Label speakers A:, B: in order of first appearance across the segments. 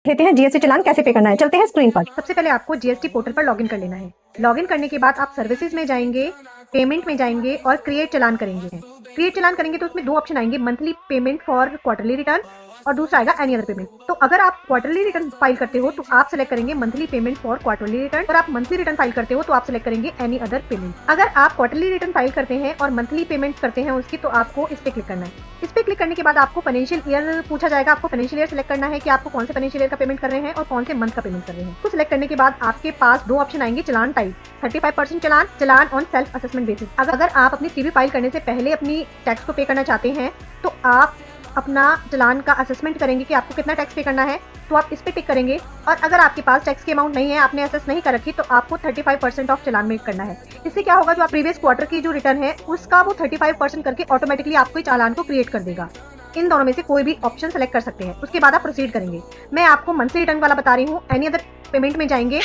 A: देते हैं जीएसटी चालान कैसे पे करना है। चलते हैं स्क्रीन पर।
B: सबसे पहले आपको जीएसटी पोर्टल पर लॉगिन कर लेना है। लॉगिन करने के बाद आप सर्विसेज में जाएंगे, पेमेंट में जाएंगे और क्रिएट चालान करेंगे। क्रिएट चालान करेंगे तो उसमें दो ऑप्शन आएंगे, monthly payment for quarterly return और दूसरा आएगा एनी अदर पेमेंट। तो अगर आप क्वार्टरली रिटर्न फाइल करते हो तो आप सिलेक्ट करेंगे monthly payment for quarterly return, और आप मंथली रिटर्न फाइल करते हो तो आप सिलेक्ट करेंगे एनी अदर पेमेंट। अगर आप क्वार्टरली रिटर्न फाइल करते हैं और मंथली पेमेंट करते हैं उसकी, तो आपको इस पे क्लिक करना है। इस पे क्लिक करने के बाद आपको फाइनेंशियल ईयर पूछा जाएगा। आपको फाइनेंशियल ईयर सिलेक्ट करना है कि आपको कौन से फाइनेंशियल ईयर का पेमेंट कर रहे हैं और कौन से मंथ का पेमेंट कर रहे हैं। तो सिलेक्ट करने के बाद आपके पास दो ऑप्शन आएंगे, challan type 35% challan, challan on self assessment basis. अगर आप अपनी सीवी फाइल करने से पहले अपनी टैक्स को पे करना चाहते हैं तो आप अपना चालान का असेसमेंट करेंगे कि आपको कितना टैक्स पे करना है, तो आप इस पे टिक करेंगे। और अगर आपके पास टैक्स की अमाउंट नहीं है, आपने असेस नहीं कर रखी, तो आपको 35% ऑफ चालान में करना है। इससे क्या होगा, जो आप प्रीवियस क्वार्टर की जो रिटर्न है उसका वो 35% करके ऑटोमेटिकली आपको चालान को क्रिएट कर देगा। इन दोनों में से कोई भी ऑप्शन सेलेक्ट कर सकते हैं। उसके बाद आप प्रोसीड करेंगे। मैं आपको मंथली रिटर्न वाला बता रही हूँ। एनी अदर पेमेंट में जाएंगे।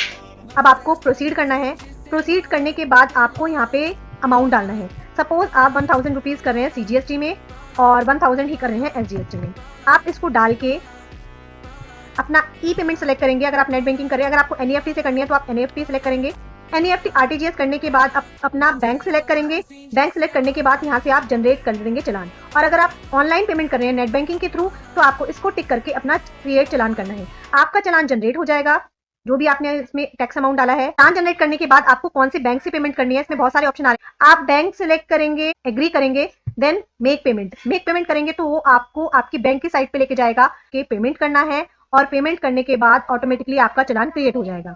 B: अब आपको प्रोसीड करना है। प्रोसीड करने के बाद आपको यहाँ पे अमाउंट डालना है। सपोज आप 1000 रुपीज कर रहे हैं सीजीएसटी में और 1000 ही कर रहे हैं एसजीएसटी में। आप इसको डाल के अपना ई पेमेंट सेलेक्ट करेंगे। अगर आप नेट बैंकिंग कर रहे हैं, अगर आपको एनईएफटी से करनी है तो आप एनईएफटी सेलेक्ट करेंगे। एनईएफटी आरटीजीएस करने के बाद आप अपना बैंक सेलेक्ट करेंगे। बैंक सेलेक्ट करने के बाद यहाँ से आप जनरेट कर देंगे चालान। और अगर आप ऑनलाइन पेमेंट कर रहे हैं नेट बैंकिंग के थ्रू, तो आपको इसको टिक करके अपना क्रिएट चालान करना है। आपका चालान जनरेट हो जाएगा, जो भी आपने इसमें टैक्स अमाउंट डाला है। चालान जनरेट करने के बाद आपको कौन से बैंक से पेमेंट करनी है, इसमें बहुत सारे ऑप्शन आ रहे हैं। आप बैंक सेलेक्ट करेंगे, एग्री करेंगे, then make payment. Make payment करेंगे तो वो आपको आपकी बैंक की साइट पे लेके जाएगा कि पेमेंट करना है, और पेमेंट करने के बाद ऑटोमेटिकली आपका चालान क्रिएट हो जाएगा।